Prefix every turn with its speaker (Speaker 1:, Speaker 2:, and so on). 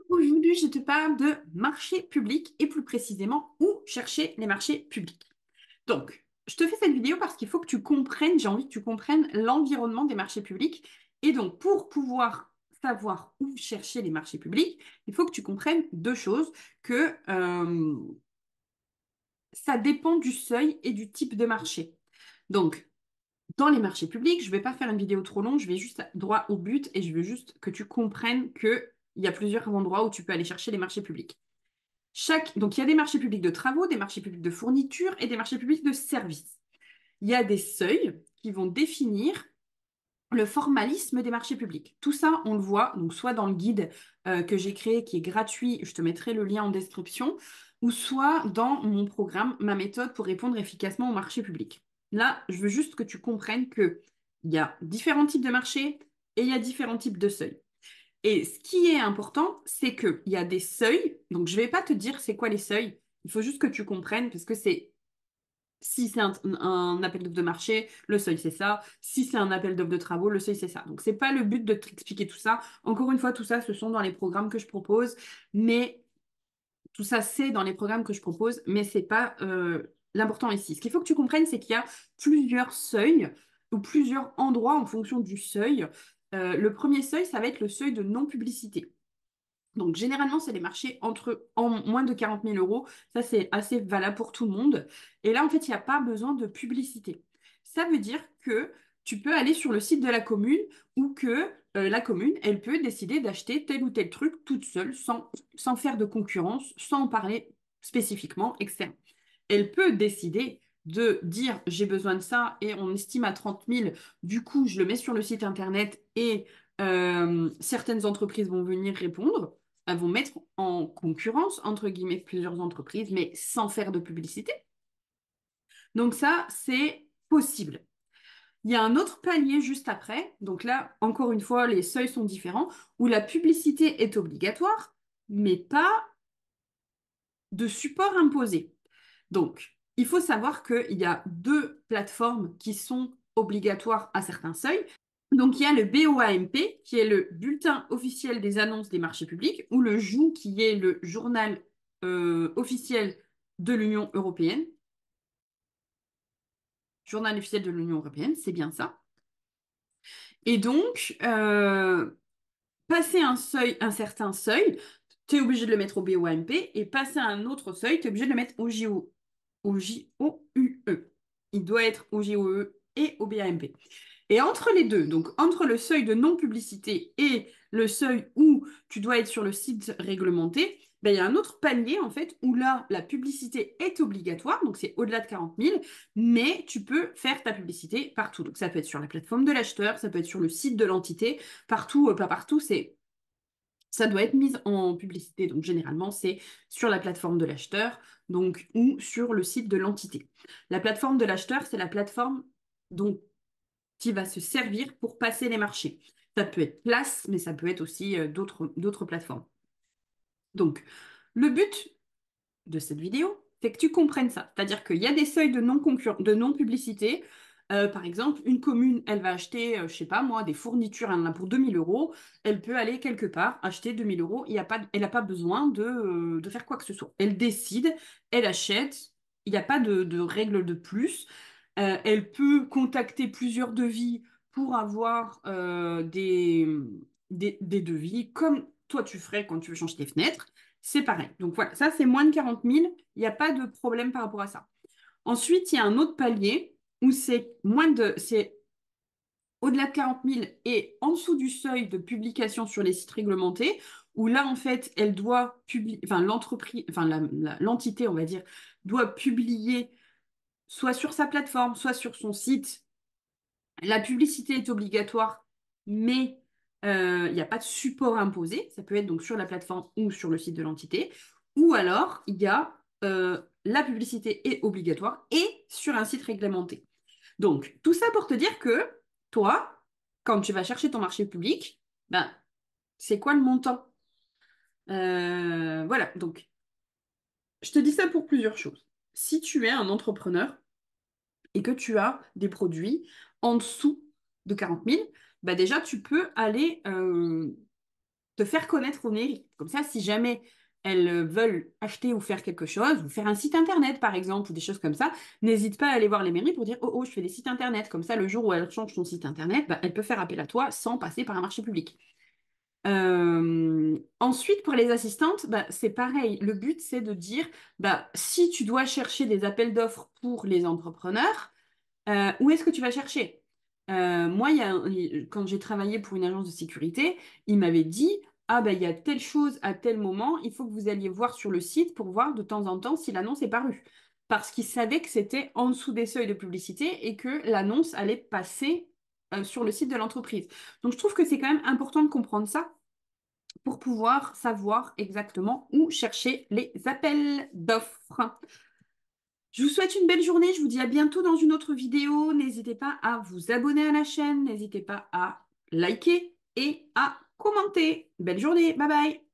Speaker 1: Aujourd'hui, je te parle de marché public et plus précisément où chercher les marchés publics. Donc, je te fais cette vidéo parce qu'il faut que tu comprennes, j'ai envie que tu comprennes l'environnement des marchés publics. Et donc, pour pouvoir savoir où chercher les marchés publics, il faut que tu comprennes deux choses, que ça dépend du seuil et du type de marché. Donc, dans les marchés publics, je ne vais pas faire une vidéo trop longue, je vais juste droit au but et je veux juste que tu comprennes qu'il y a plusieurs endroits où tu peux aller chercher les marchés publics. Donc, il y a des marchés publics de travaux, des marchés publics de fournitures et des marchés publics de services. Il y a des seuils qui vont définir le formalisme des marchés publics. Tout ça, on le voit, donc soit dans le guide que j'ai créé, qui est gratuit, je te mettrai le lien en description, ou soit dans mon programme, ma méthode pour répondre efficacement aux marchés publics. Là, je veux juste que tu comprennes qu'il y a différents types de marchés et il y a différents types de seuils. Et ce qui est important, c'est qu'il y a des seuils. Donc, je ne vais pas te dire c'est quoi les seuils. Il faut juste que tu comprennes parce que si c'est un appel d'offres de marché, le seuil c'est ça. Si c'est un appel d'offres de travaux, le seuil c'est ça. Donc, c'est pas le but de t'expliquer tout ça. Encore une fois, tout ça, ce sont dans les programmes que je propose. Mais tout ça, c'est dans les programmes que je propose. Mais c'est pas l'important ici. Ce qu'il faut que tu comprennes, c'est qu'il y a plusieurs seuils ou plusieurs endroits en fonction du seuil. Le premier seuil, ça va être le seuil de non-publicité. Donc, généralement, c'est les marchés en moins de 40 000 euros. Ça, c'est assez valable pour tout le monde. Et là, en fait, il n'y a pas besoin de publicité. Ça veut dire que tu peux aller sur le site de la commune ou que la commune, elle peut décider d'acheter tel ou tel truc toute seule, sans faire de concurrence, sans en parler spécifiquement, etc. Elle peut décider de dire j'ai besoin de ça et on estime à 30 000, du coup, je le mets sur le site internet et certaines entreprises vont venir répondre. Elles vont mettre en concurrence, entre guillemets, plusieurs entreprises, mais sans faire de publicité. Donc ça, c'est possible. Il y a un autre palier juste après. Donc là, encore une fois, les seuils sont différents, où la publicité est obligatoire, mais pas de support imposé. Donc, il faut savoir qu'il y a deux plateformes qui sont obligatoires à certains seuils. Donc, il y a le BOAMP, qui est le Bulletin officiel des annonces des marchés publics, ou le JOU, qui est le journal officiel de l'Union européenne. Journal officiel de l'Union européenne, c'est bien ça. Et donc, passer un seuil, un certain seuil, tu es obligé de le mettre au BOAMP, et passer à un autre seuil, tu es obligé de le mettre au JOUE. Il doit être au JOE et au BAMP. Et entre les deux, donc entre le seuil de non-publicité et le seuil où tu dois être sur le site réglementé, ben, il y a un autre palier en fait où là, la publicité est obligatoire, donc c'est au-delà de 40 000, mais tu peux faire ta publicité partout. Donc ça peut être sur la plateforme de l'acheteur, ça peut être sur le site de l'entité, partout, pas partout, ça doit être mis en publicité. Donc généralement, c'est sur la plateforme de l'acheteur, donc ou sur le site de l'entité. La plateforme de l'acheteur, c'est la plateforme dont qui va se servir pour passer les marchés. Ça peut être Place, mais ça peut être aussi d'autres plateformes. Donc, le but de cette vidéo, c'est que tu comprennes ça. C'est-à-dire qu'il y a des seuils de non-publicité. Par exemple, une commune, elle va acheter, je sais pas moi, des fournitures, elle en a pour 2 000 euros. Elle peut aller quelque part, acheter 2 000 euros. Elle n'a pas besoin de faire quoi que ce soit. Elle décide, elle achète. Il n'y a pas de règle de plus. Elle peut contacter plusieurs devis pour avoir des devis, comme toi tu ferais quand tu veux changer tes fenêtres. C'est pareil. Donc voilà, ça c'est moins de 40 000. Il n'y a pas de problème par rapport à ça. Ensuite, il y a un autre palier où c'est au-delà de 40 000 et en dessous du seuil de publication sur les sites réglementés, où là en fait, elle doit publier, enfin l'entreprise, enfin l'entité, on va dire, doit publier soit sur sa plateforme, soit sur son site. La publicité est obligatoire, mais il n'y a pas de support imposé. Ça peut être donc sur la plateforme ou sur le site de l'entité. Ou alors, il y a la publicité est obligatoire et sur un site réglementé. Donc, tout ça pour te dire que toi, quand tu vas chercher ton marché public, ben, c'est quoi le montant? Voilà, donc, je te dis ça pour plusieurs choses. Si tu es un entrepreneur, et que tu as des produits en dessous de 40 000, bah déjà, tu peux aller te faire connaître aux mairies. Comme ça, si jamais elles veulent acheter ou faire quelque chose, ou faire un site internet par exemple, ou des choses comme ça, n'hésite pas à aller voir les mairies pour dire oh oh, je fais des sites internet. Comme ça, le jour où elle change ton site internet, bah, elle peut faire appel à toi sans passer par un marché public. Ensuite, pour les assistantes, bah, c'est pareil. Le but, c'est de dire, bah, si tu dois chercher des appels d'offres pour les entrepreneurs, où est-ce que tu vas chercher? Moi, quand j'ai travaillé pour une agence de sécurité, il m'avait dit, ah ben, il y a telle chose à tel moment, il faut que vous alliez voir sur le site pour voir de temps en temps si l'annonce est parue. Parce qu'il savait que c'était en dessous des seuils de publicité et que l'annonce allait passer sur le site de l'entreprise. Donc, je trouve que c'est quand même important de comprendre ça pour pouvoir savoir exactement où chercher les appels d'offres. Je vous souhaite une belle journée, je vous dis à bientôt dans une autre vidéo. N'hésitez pas à vous abonner à la chaîne, n'hésitez pas à liker et à commenter. Belle journée, bye bye!